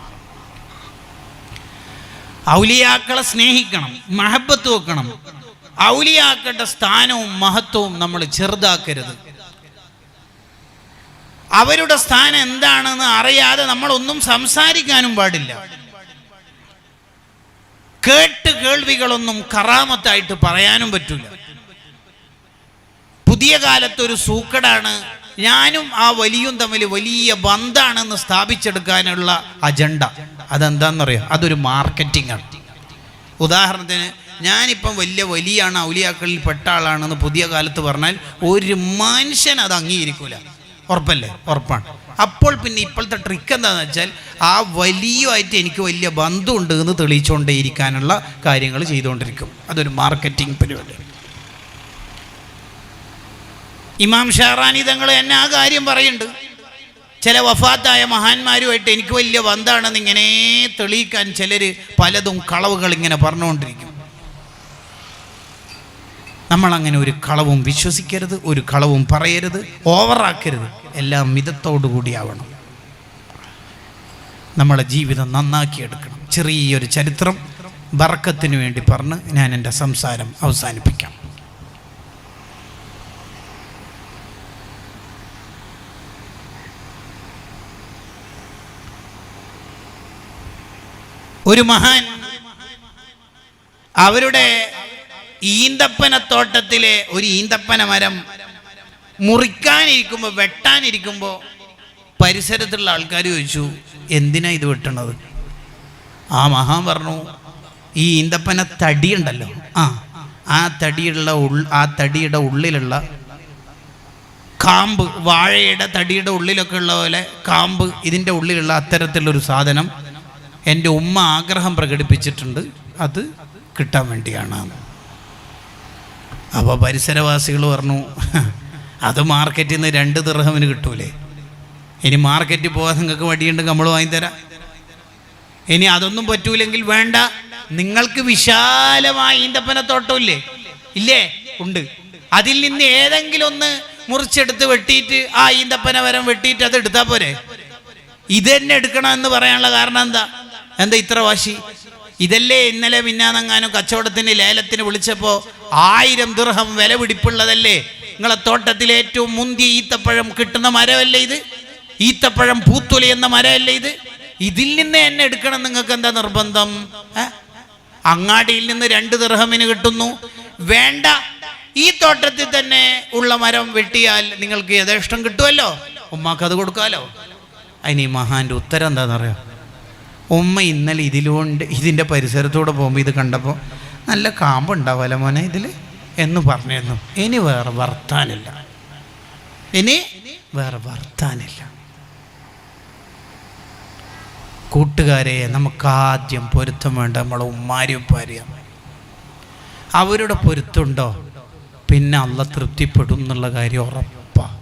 S1: ഔലിയാക്കളെ സ്നേഹിക്കണം, മഹബത്ത് വെക്കണം. ഔലിയാക്കളുടെ സ്ഥാനവും മഹത്വവും നമ്മൾ ചെറുതാക്കരുത്. അവരുടെ സ്ഥാനം എന്താണെന്ന് അറിയാതെ നമ്മളൊന്നും സംസാരിക്കാനും പാടില്ല. കേട്ട് കേൾവികളൊന്നും കറാമത്തായിട്ട് പറയാനും പറ്റില്ല. പുതിയ കാലത്തൊരു സൂക്കടാണ് ഞാനും ആ വലിയും തമ്മിൽ വലിയ ബന്ധാണെന്ന് സ്ഥാപിച്ചെടുക്കാനുള്ള അജണ്ട. അതെന്താണെന്നറിയാം, അതൊരു മാർക്കറ്റിംഗ് ആണ്. ഉദാഹരണത്തിന് ഞാനിപ്പം വലിയാണ്, ഔലിയാക്കളിൽ പെട്ട ആളാണെന്ന് പുതിയ കാലത്ത് പറഞ്ഞാൽ ഒരു മനുഷ്യൻ അത് അംഗീകരിക്കൂല. ഉറപ്പല്ലേ? ഉറപ്പാണ്. അപ്പോൾ പിന്നെ ഇപ്പോഴത്തെ ട്രിക്ക് എന്താണെന്ന് വെച്ചാൽ ആ വലിയമായിട്ട് എനിക്ക് വലിയ ബന്ധമുണ്ട് എന്ന് തെളിയിച്ചുകൊണ്ടേയിരിക്കാനുള്ള കാര്യങ്ങൾ ചെയ്തുകൊണ്ടിരിക്കും. അതൊരു മാർക്കറ്റിംഗ് പരിപാടി. ഇമാം ഷഹറാനി തങ്ങൾ എന്നെ ആ കാര്യം പറയുന്നുണ്ട്. ചില വഫാത്തായ മഹാന്മാരുമായിട്ട് എനിക്ക് വലിയ ബന്ധമാണെന്ന് ഇങ്ങനെ തെളിയിക്കാൻ ചിലർ പലതും കളവുകൾ ഇങ്ങനെ പറഞ്ഞുകൊണ്ടിരിക്കും. നമ്മളങ്ങനെ ഒരു കളവും വിശ്വസിക്കരുത്, ഒരു കളവും പറയരുത്, ഓവറാക്കരുത്. എല്ലാം മിതത്തോടു കൂടിയാവണം. നമ്മളെ ജീവിതം നന്നാക്കിയെടുക്കണം. ചെറിയൊരു ചരിത്രം ബർക്കത്തിന് വേണ്ടി പറഞ്ഞ് ഞാൻ എൻ്റെ സംസാരം അവസാനിപ്പിക്കാം. ഒരു മഹാൻ അവരുടെ ഈന്തപ്പനത്തോട്ടത്തിലെ ഒരു ഈന്തപ്പന മരം മുറിക്കാനിരിക്കുമ്പോൾ, വെട്ടാനിരിക്കുമ്പോൾ പരിസരത്തുള്ള ആൾക്കാർ ചോദിച്ചു, എന്തിനാ ഇത് വെട്ടണത്? ആ മഹാൻ പറഞ്ഞു, ഈ ഈന്തപ്പന തടിയുണ്ടല്ലോ, ആ തടിയുടെ ഉള്ളിലുള്ള കാമ്പ്, വാഴയുടെ തടിയുടെ ഉള്ളിലൊക്കെ ഉള്ള പോലെ കാമ്പ്, ഇതിൻ്റെ ഉള്ളിലുള്ള അത്തരത്തിലുള്ളൊരു സാധനം എൻ്റെ ഉമ്മ ആഗ്രഹം പ്രകടിപ്പിച്ചിട്ടുണ്ട്, അത് കിട്ടാൻ വേണ്ടിയാണ്. അപ്പോൾ പരിസരവാസികൾ പറഞ്ഞു, അത് മാർക്കറ്റിൽ നിന്ന് 2 ദിർഹമിന് കിട്ടൂലേ? ഇനി മാർക്കറ്റിൽ പോകാൻ നിങ്ങൾക്ക് വടിയുണ്ടെങ്കിൽ നമ്മൾ വാങ്ങിത്തരാം. ഇനി അതൊന്നും പറ്റൂലെങ്കിൽ വേണ്ട, നിങ്ങൾക്ക് വിശാലമായ ഈന്തപ്പനത്തോട്ടമില്ലേ? ഇല്ലേ? ഉണ്ട്. അതിൽ നിന്ന് ഏതെങ്കിലും ഒന്ന് മുറിച്ചെടുത്ത് വെട്ടിയിട്ട് ആ ഈന്തപ്പന മരം വെട്ടിയിട്ട് അത് എടുത്താൽ പോരെ? ഇതെന്നെ എടുക്കണം എന്ന് പറയാനുള്ള കാരണം എന്താ ഇത്ര വാശി? ഇതല്ലേ ഇന്നലെ മിന്നാന്നെങ്ങാനും കച്ചവടത്തിന് ലേലത്തിന് വിളിച്ചപ്പോൾ 1000 ദിർഹം വില പിടിപ്പുള്ളതല്ലേ? നിങ്ങളെ തോട്ടത്തിലെ ഏറ്റവും മുന്തിയ ഈത്തപ്പഴം കിട്ടുന്ന മരമല്ലേ ഇത്? ഈത്തപ്പഴം പൂത്തുലി എന്ന മരമല്ലേ ഇത്? ഇതിൽ നിന്ന് എന്നെ എടുക്കണം, നിങ്ങൾക്ക് എന്താ നിർബന്ധം? അങ്ങാടിയിൽ നിന്ന് 2 ദിർഹമിന് കിട്ടുന്നു, വേണ്ട, ഈ തോട്ടത്തിൽ തന്നെ ഉള്ള മരം വെട്ടിയാൽ നിങ്ങൾക്ക് യഥേഷ്ടം കിട്ടുമല്ലോ, ഉമ്മാക്ക് അത് കൊടുക്കാമല്ലോ. അതിന് ഈ മഹാൻ്റെ ഉത്തരം എന്താണെന്നറിയാം? ഉമ്മ ഇന്നലെ ഇതിൻ്റെ പരിസരത്തൂടെ പോകുമ്പോൾ ഇത് കണ്ടപ്പോൾ നല്ല കാമ്പുണ്ടാവുമല്ലോ മോനെ ഇതിൽ എന്ന് പറഞ്ഞിരുന്നു. ഇനി വേറെ വർത്താനില്ല. കൂട്ടുകാരെ, നമുക്കാദ്യം പൊരുത്തം വേണ്ട നമ്മളെ ഉമ്മാരും ഉപ്പാരെയും. അവരുടെ പൊരുത്തമുണ്ടോ പിന്നെ അള്ളാഹ് തൃപ്തിപ്പെടും എന്നുള്ള കാര്യം ഉറപ്പാണ്.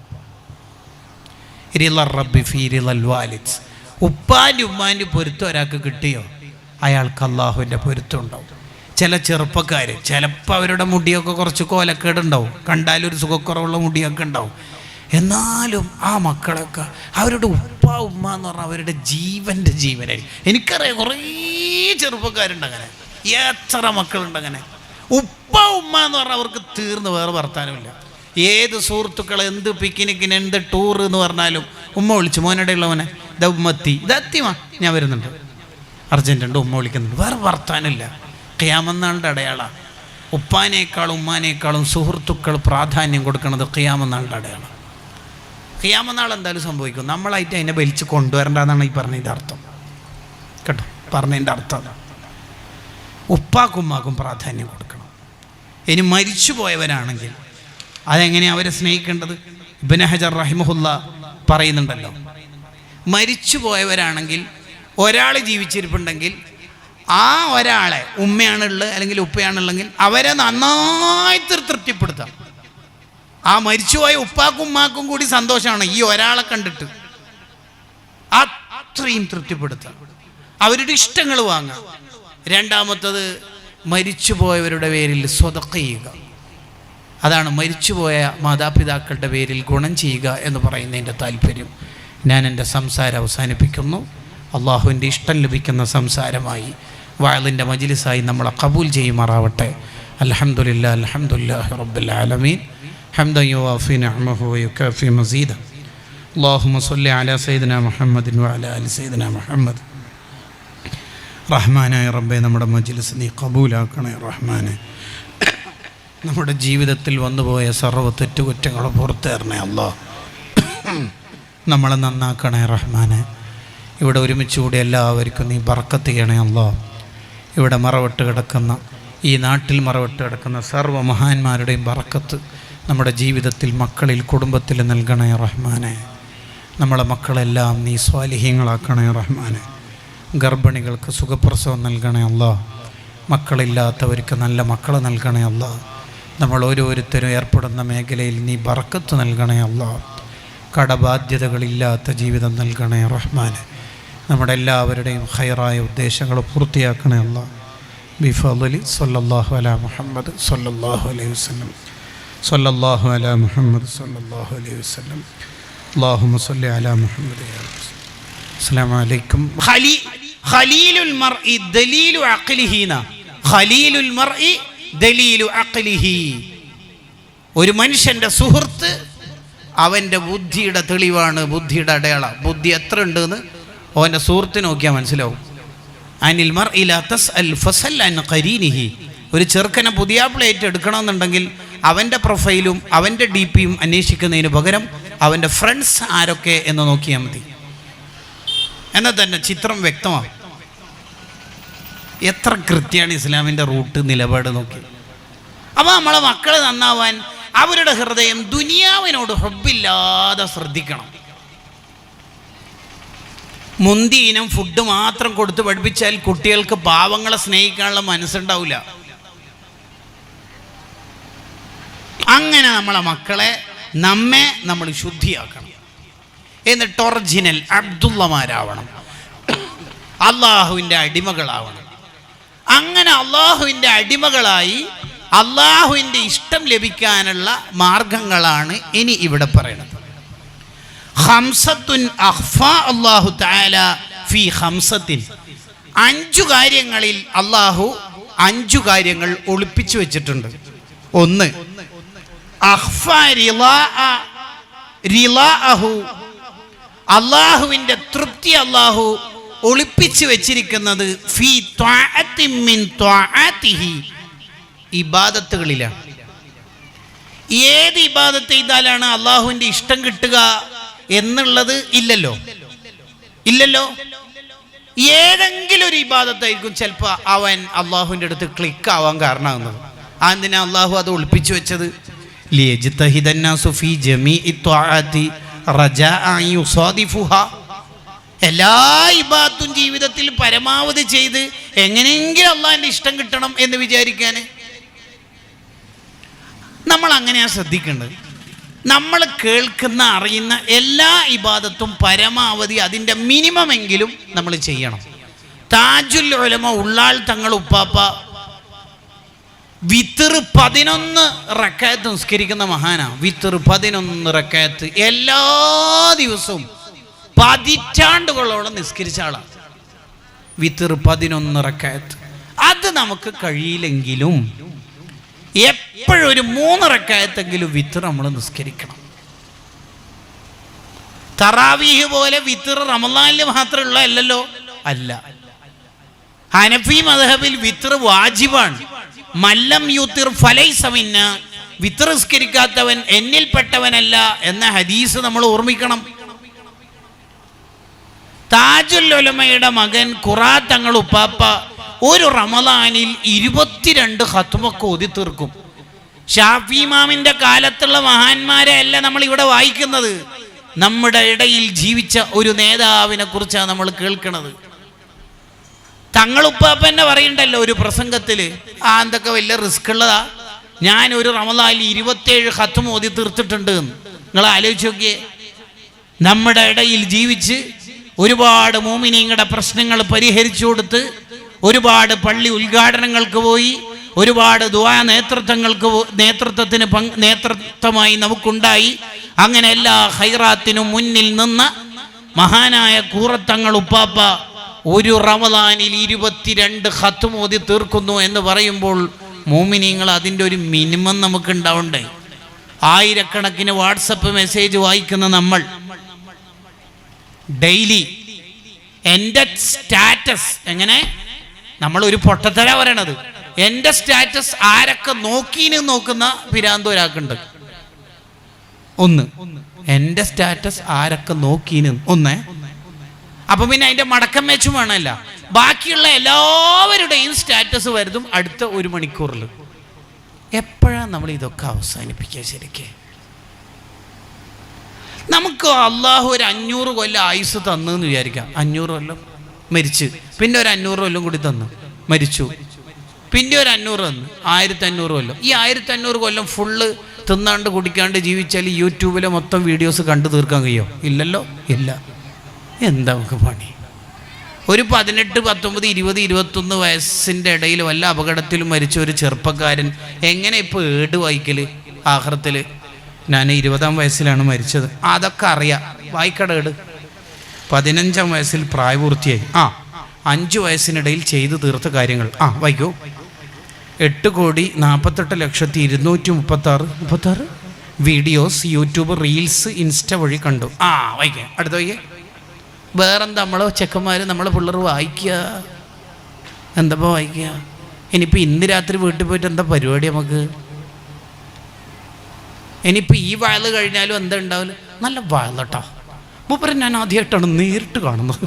S1: ഉപ്പാൻ്റെ ഉമ്മാൻ്റെ പൊരുത്തം ഒരാൾക്ക് കിട്ടിയോ അയാൾക്ക് അള്ളാഹുവിൻ്റെ പൊരുത്തം ഉണ്ടാവും. ചില ചെറുപ്പക്കാർ ചിലപ്പോൾ അവരുടെ മുടിയൊക്കെ കുറച്ച് കോലക്കേടുണ്ടാവും, കണ്ടാലൊരു സുഖക്കുറവുള്ള മുടിയൊക്കെ ഉണ്ടാവും. എന്നാലും ആ മക്കളൊക്കെ അവരുടെ ഉപ്പ ഉമ്മ എന്ന് പറഞ്ഞാൽ അവരുടെ ജീവനായിരിക്കും. എനിക്കറിയാം കുറേ ചെറുപ്പക്കാരുണ്ട് അങ്ങനെ, എത്ര മക്കളുണ്ട് അങ്ങനെ. ഉപ്പ ഉമ്മ എന്ന് പറഞ്ഞാൽ അവർക്ക് തീർന്ന് വേറെ വർത്താനമില്ല. ഏത് സുഹൃത്തുക്കൾ, എന്ത് പിക്നിക്കിന്, എന്ത് ടൂർ എന്ന് പറഞ്ഞാലും ഉമ്മ വിളിച്ചു, മോനിടയുള്ള മോനെ ഇതാ ഉമ്മത്തി, ഇതെത്തിമാ ഞാൻ വരുന്നുണ്ട്, അർജൻറ്റുണ്ട്, ഉമ്മ വിളിക്കുന്നുണ്ട്, വേറെ വർത്താനമില്ല. ഖിയാമത്ത് അടയാളമാണ്. ഉപ്പാനേക്കാളും ഉമ്മാനേക്കാളും സുഹൃത്തുക്കൾ പ്രാധാന്യം കൊടുക്കുന്നത് ഖിയാമത്ത് അടയാളമാണ്. ഖിയാമത്ത് എന്തായാലും സംഭവിക്കും. നമ്മളായിട്ട് അതിനെ വലിച്ച് കൊണ്ടുവരണ്ടെന്നാണ് ഈ പറഞ്ഞതിൻ്റെ അർത്ഥം കേട്ടോ. പറഞ്ഞതിൻ്റെ അർത്ഥം ഉപ്പാക്കും ഉമ്മാക്കും പ്രാധാന്യം കൊടുക്കണം. ഇനി മരിച്ചു പോയവരാണെങ്കിൽ അതെങ്ങനെയാണ് അവരെ സ്നേഹിക്കേണ്ടത്? ഇബ്നു ഹജർ റഹിമഹുല്ല പറയുന്നുണ്ടല്ലോ, മരിച്ചു പോയവരാണെങ്കിൽ ഒരാൾ ജീവിച്ചിരിപ്പുണ്ടെങ്കിൽ ആ ഒരാളെ ഉമ്മയാണുള്ളത് അല്ലെങ്കിൽ ഉപ്പയാണുള്ളെങ്കിൽ അവരെ നന്നായി തൃപ്തിപ്പെടുത്താം. ആ മരിച്ചുപോയ ഉപ്പാക്കും ഉമ്മാക്കും കൂടി സന്തോഷമാണ് ഈ ഒരാളെ കണ്ടിട്ട്, അത്രയും തൃപ്തിപ്പെടുത്താം. അവരുടെ ഇഷ്ടങ്ങൾ വാങ്ങാം. രണ്ടാമത്തത് മരിച്ചുപോയവരുടെ പേരിൽ സ്വതക്ക ചെയ്യുക. അതാണ് മരിച്ചുപോയ മാതാപിതാക്കളുടെ പേരിൽ ഗുണം ചെയ്യുക എന്ന് പറയുന്നതിൻ്റെ താല്പര്യം. ഞാൻ എൻ്റെ സംസാരം അവസാനിപ്പിക്കുന്നു. അള്ളാഹുവിൻ്റെ ഇഷ്ടം ലഭിക്കുന്ന സംസാരമായി വഅലിൻ്റെ മജ്ലിസായി നമ്മളെ ഖബൂൽ ചെയ്യുമാറാവട്ടെ. അൽഹംദുലില്ലാഹി അൽഹംദുലില്ലാഹി റബ്ബിൽ ആലമീൻ ഹംദൻ യുവാഫി നിഅമഹു വയുകാഫി മസീദ. അല്ലാഹുമ്മ സ്വല്ലി അലാ സയ്യിദിനാ മുഹമ്മദിൻ വഅലാ ആലി സയ്യിദിനാ മുഹമ്മദ്. റഹ്മാനായ റബ്ബേ, നമ്മുടെ മജ്ലിസ് നീ ഖബൂലാക്കണേ റഹ്മാനെ. നമ്മുടെ ജീവിതത്തിൽ വന്നുപോയ സർവ്വ തെറ്റുകുറ്റങ്ങളും പുറത്തു തരണേ അല്ലാഹ്. നമ്മളെ നന്നാക്കണേ റഹ്മാനെ. ഇവിടെ ഒരുമിച്ച് കൂടി എല്ലാവർക്കും നീ ബർക്കത്ത് ചെയ്യണേ അല്ലാഹ്. ഇവിടെ മറവിട്ട് കിടക്കുന്ന, ഈ നാട്ടിൽ മറവിട്ട് കിടക്കുന്ന സർവ്വ മഹാന്മാരുടെയും ബർക്കത്ത് നമ്മുടെ ജീവിതത്തിൽ, മക്കളിൽ, കുടുംബത്തിൽ നൽകണേ റഹ്മാനെ. നമ്മളെ മക്കളെല്ലാം നീ സ്വാലിഹീങ്ങളാക്കണേ റഹ്മാനെ. ഗർഭിണികൾക്ക് സുഖപ്രസവം നൽകണേ അല്ലാഹ്. മക്കളില്ലാത്തവർക്ക് നല്ല മക്കളെ നൽകണേ അല്ലാഹ്. നമ്മൾ ഓരോരുത്തരും ഏർപ്പെടുന്ന മേഖലയിൽ നീ ബർക്കത്ത് നൽകണേ അല്ലാഹ്. കടബാധ്യതകളില്ലാത്ത ജീവിതം നൽകണേ റഹ്മാനെ. നമ്മുടെ എല്ലാവരുടെയും ഖൈറായ ഉദ്ദേശങ്ങൾ പൂർത്തിയാക്കണേ അല്ലാഹ്. ബിഫളി സല്ലല്ലാഹു അലാ മുഹമ്മദ് സല്ലല്ലാഹു അലൈഹി വസല്ലം. സല്ലല്ലാഹു അലാ മുഹമ്മദ് സല്ലല്ലാഹു അലൈഹി വസല്ലം. അല്ലാഹുമ്മ സല്ലി അലാ മുഹമ്മദ് യാ റബ്ബി. അസ്സലാമു അലൈക്കും. ഖലീലുൽ മർഇ ദലീലു അഖ്ലിഹിന. ഖലീലുൽ മർഇ ദലീലു അഖ്ലിഹി. ഒരു മനുഷ്യൻ്റെ സുഹൃത്ത് അവൻ്റെ ബുദ്ധിയുടെ തെളിവാണ്, ബുദ്ധിയുടെ അടയാളം. ബുദ്ധി എത്ര ഉണ്ടെന്ന് അവൻ്റെ സുഹൃത്തിന് നോക്കിയാൽ മനസ്സിലാവും. അനിൽ മർഇ ലാ തസ്അൽ ഫസൽ അൻ ഖരീനിഹി. ഒരു ചെറുക്കനെ പുതിയ പ്ലേറ്റ് എടുക്കണമെന്നുണ്ടെങ്കിൽ അവൻ്റെ പ്രൊഫൈലും അവൻ്റെ DP-യും അന്വേഷിക്കുന്നതിന് പകരം അവൻ്റെ ഫ്രണ്ട്സ് ആരൊക്കെ എന്ന് നോക്കിയാൽ മതി. എന്നാൽ തന്നെ ചിത്രം വ്യക്തമാവും. എത്ര കൃത്യമാണ് ഇസ്ലാമിൻ്റെ റൂട്ട്, നിലപാട് നോക്കി. അപ്പോൾ നമ്മളെ മക്കൾ നന്നാവാൻ അവരുടെ ഹൃദയം ദുനിയാവിനോട് ഹുബ്ബില്ലാതെ ശ്രദ്ധിക്കണം. മുന്തി ഇനം ഫുഡ് മാത്രം കൊടുത്ത് പഠിപ്പിച്ചാൽ കുട്ടികൾക്ക് പാവങ്ങളെ സ്നേഹിക്കാനുള്ള മനസ്സുണ്ടാവില്ല. അങ്ങനെ നമ്മളെ മക്കളെ നമ്മൾ ശുദ്ധിയാക്കണം. എന്നിട്ട് ഒറിജിനൽ അബ്ദുള്ളമാരാവണം, അള്ളാഹുവിൻ്റെ അടിമകളാവണം. അങ്ങനെ അള്ളാഹുവിൻ്റെ അടിമകളായി അള്ളാഹുവിൻ്റെ ഇഷ്ടം ലഭിക്കാനുള്ള മാർഗങ്ങളാണ് ഇനി ഇവിടെ പറയുന്നത്. ഖംസത്തുൻ അഖ്ഫാ അല്ലാഹു തആല ഫീ ഖംസത്തിൻ. 5 കാര്യങ്ങളിൽ അള്ളാഹു 5 കാര്യങ്ങൾ ഒളിപ്പിച്ചു വെച്ചിട്ടുണ്ട്. 1, അഖ്ഫാ റിളാഅഹു. അള്ളാഹുവിൻ്റെ തൃപ്തി അള്ളാഹു ഒളിപ്പിച്ചു വെച്ചിരിക്കുന്നത് ഫീ ത്വഅത്തിൻ മിൻ ത്വഅതിഹി. ഇബാദത്തുകളിലാണ്. ഏത് ഇബാദത്ത് ചെയ്താലാണ് അള്ളാഹുവിൻ്റെ ഇഷ്ടം കിട്ടുക എന്നുള്ളത് ഇല്ലല്ലോ. ഏതെങ്കിലും ഒരു ഇബാദത്തായിരിക്കും ചിലപ്പോൾ അവൻ അള്ളാഹുവിൻ്റെ അടുത്ത് ക്ലിക്കാവാൻ കാരണമാകുന്നത്. അതെന്തിനാ അള്ളാഹു അത് ഒളിപ്പിച്ചു വെച്ചത്? ലിയജ്തഹിദന്നാസു ഫീ ജമീഇ ത്വഅതി റജാഅ അൻ യുസാദിഫുഹാ. എല്ലാ ഇബാദത്തും ജീവിതത്തിൽ പരമാവധി ചെയ്ത് എങ്ങനെയെങ്കിലും അള്ളാഹിൻ്റെ ഇഷ്ടം കിട്ടണം എന്ന് വിചാരിക്കാൻ നമ്മൾ അങ്ങനെയാണ് ശ്രദ്ധിക്കേണ്ടത്. നമ്മൾ കേൾക്കുന്ന, അറിയുന്ന എല്ലാ ഇബാദത്തും പരമാവധി അതിൻ്റെ മിനിമം എങ്കിലും നമ്മൾ ചെയ്യണം. താജുൽ ഉലമ ഉള്ളാൾ തങ്ങൾ ഉപ്പാപ്പ വിത്തർ 11 റക്അത്ത് നിസ്കരിക്കുന്ന മഹാനാ. വിത്തർ 11 റക്അത്ത് എല്ലാ ദിവസവും പതിറ്റാണ്ടുകളോളം നിസ്കരിച്ച ആളാണ്. വിത്തർ 11 റക്അത്ത്. അത് നമുക്ക് കഴിയില്ലെങ്കിലും എപ്പോഴും ഒരു 3 റക്അത്തെങ്കിലും വിത്തർ നമ്മൾ നിസ്കരിക്കണം. തറാവീഹ് പോലെ വിത്തർ റമളാനിൽ മാത്രമുള്ള അല്ലല്ലോ. അല്ല, ഹനഫി മദ്ഹബിൽ വിത്തർ വാജിബാണ്. മല്ലം യുത്തിർ ഫലൈസ മിന്ന. വിത്തർ നിസ്കരിക്കാത്തവൻ എന്നിൽപ്പെട്ടവനല്ല എന്ന ഹദീസ് നമ്മൾ ഓർമ്മിക്കണം. താജുൽ ഉലമയുടെ മകൻ ഖുറാ തങ്ങൾ ഉപ്പാപ്പ ഒരു റമളാനിൽ 22 ഖത്മൊക്കെ ഓതി തീർക്കും. ഷാഫി ഇമാമിന്റെ കാലത്തുള്ള മഹാന്മാരെ അല്ല നമ്മൾ ഇവിടെ വായിക്കുന്നത്. നമ്മുടെ ഇടയിൽ ജീവിച്ച ഒരു നേതാവിനെ കുറിച്ചാണ് നമ്മൾ കേൾക്കുന്നത്. തങ്ങളുപ്പാപ്പ തന്നെ പറയണ്ടല്ലോ ഒരു പ്രസംഗത്തിൽ, എന്തൊക്കെ വലിയ റിസ്ക് ഉള്ളതാ, ഞാൻ ഒരു റമളാനിൽ 27 ഖത്മ ഓതി തീർത്തിട്ടുണ്ട്. നിങ്ങൾ ആലോചിച്ച് നോക്കിയേ. നമ്മുടെ ഇടയിൽ ജീവിച്ച് ഒരുപാട് മോമിനീങ്ങളുടെ പ്രശ്നങ്ങൾ പരിഹരിച്ചു കൊടുത്ത് ഒരുപാട് പള്ളി ഉദ്ഘാടനങ്ങൾക്ക് പോയി, ഒരുപാട് ദുആ നേതൃത്വമായി നമുക്കുണ്ടായി. അങ്ങനെ എല്ലാ ഖൈറാത്തിനും മുന്നിൽ നിന്ന് മഹാനായ കൂറത്തങ്ങൾ ഉപ്പാപ്പ ഒരു റമദാനിൽ 22 ഖത്ം ഓതി തീർക്കുന്നു എന്ന് പറയുമ്പോൾ മോമിനീങ്ങൾ അതിൻ്റെ ഒരു മിനിമം നമുക്ക് ഉണ്ടാവണ്ടേ? ആയിരക്കണക്കിന് വാട്സപ്പ് മെസ്സേജ് വായിക്കുന്ന നമ്മൾ ഡെയിലി എൻ്റെ സ്റ്റാറ്റസ് എങ്ങനെ, നമ്മളൊരു പൊട്ടത്തര പറയണത്, എൻ്റെ സ്റ്റാറ്റസ് ആരൊക്കെ നോക്കീന് നോക്കുന്ന പിരാന്ത് ഒരാൾക്കുണ്ട്. ഒന്ന്, എൻ്റെ സ്റ്റാറ്റസ് ആരൊക്കെ നോക്കീന് ഒന്ന്. അപ്പം പിന്നെ അതിൻ്റെ മടക്കം വെച്ചും വേണമല്ല, ബാക്കിയുള്ള എല്ലാവരുടെയും സ്റ്റാറ്റസ് വരുതും അടുത്ത 1 മണിക്കൂറിൽ. എപ്പോഴാണ് നമ്മൾ ഇതൊക്കെ അവസാനിപ്പിക്കുക? ശരിക്കും നമുക്ക് അള്ളാഹു ഒരു 500 കൊല്ലം ആയുസ് തന്നെന്ന് വിചാരിക്കാം. 500 കൊല്ലം മരിച്ച്, പിന്നെ ഒരു 500 കൊല്ലം കൂടി തന്നു, മരിച്ചു, പിന്നെ ഒരു 500 തന്നു, 1500 കൊല്ലം. ഈ 1500 കൊല്ലം ഫുള്ള് തിന്നാണ്ട് കുടിക്കാണ്ട് ജീവിച്ചാൽ യൂട്യൂബിലെ മൊത്തം വീഡിയോസ് കണ്ടു തീർക്കാൻ കഴിയുമോ? ഇല്ലല്ലോ, ഇല്ല. എന്താ നമുക്ക് പണി? ഒരു 18, 19, 20, 21 വയസ്സിൻ്റെ ഇടയിൽ വല്ല അപകടത്തിലും മരിച്ച ഒരു ചെറുപ്പക്കാരൻ എങ്ങനെ ഇപ്പോൾ ഏട് വായിക്കൽ? ആഖിറത്തിൽ ഞാൻ 20-ാം വയസ്സിലാണ് മരിച്ചത്, അതൊക്കെ അറിയാം, വായിക്കട ഏട്. 15-ാം വയസ്സിൽ പ്രായപൂർത്തിയായി, 5 വയസ്സിനിടയിൽ ചെയ്തു തീർത്ത കാര്യങ്ങൾ വായിക്കൂ. 8,48,236 വീഡിയോസ് യൂട്യൂബ് റീൽസ് ഇൻസ്റ്റ വഴി കണ്ടു. വായിക്കാം. അടുത്ത വായിക്കേ. വേറെന്താ നമ്മളെ ചെക്കന്മാർ നമ്മളെ പിള്ളേർ വായിക്കുക? എന്താ വായിക്കുക? ഇനിയിപ്പോൾ ഇന്ന് രാത്രി വീട്ടിൽ പോയിട്ട് എന്താ പരിപാടി നമുക്ക്? ഇനിയിപ്പോൾ ഈ വയല് കഴിഞ്ഞാലും എന്താ ഉണ്ടാവില്ല? നല്ല വയലട്ടോ മൂപ്പരെ ഞാൻ ആദ്യമായിട്ടാണ് നേരിട്ട് കാണുന്നത്.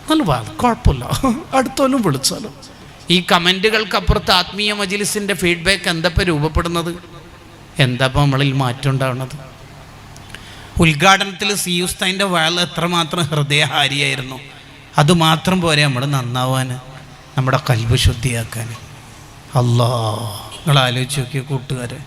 S1: നല്ല വയൽ, കുഴപ്പമില്ല, അടുത്തോലും വിളിച്ചാലോ. ഈ കമൻറ്റുകൾക്കപ്പുറത്ത് ആത്മീയ മജ്ലിസിൻ്റെ ഫീഡ്ബാക്ക് എന്തപ്പോൾ രൂപപ്പെടുന്നത്? എന്താപ്പോൾ നമ്മളിൽ മാറ്റം ഉണ്ടാവുന്നത്? ഉദ്ഘാടനത്തിൽ സി ഉസ്താദിൻ്റെ വയൽ എത്രമാത്രം ഹൃദയഹാരിയായിരുന്നു. അതുമാത്രം പോരെ നമ്മൾ നന്നാവാൻ, നമ്മുടെ കൽബ് ശുദ്ധിയാക്കാൻ. അല്ലാഹ്, നിങ്ങൾ ആലോചിച്ച് നോക്കിയ കൂട്ടുകാരെ.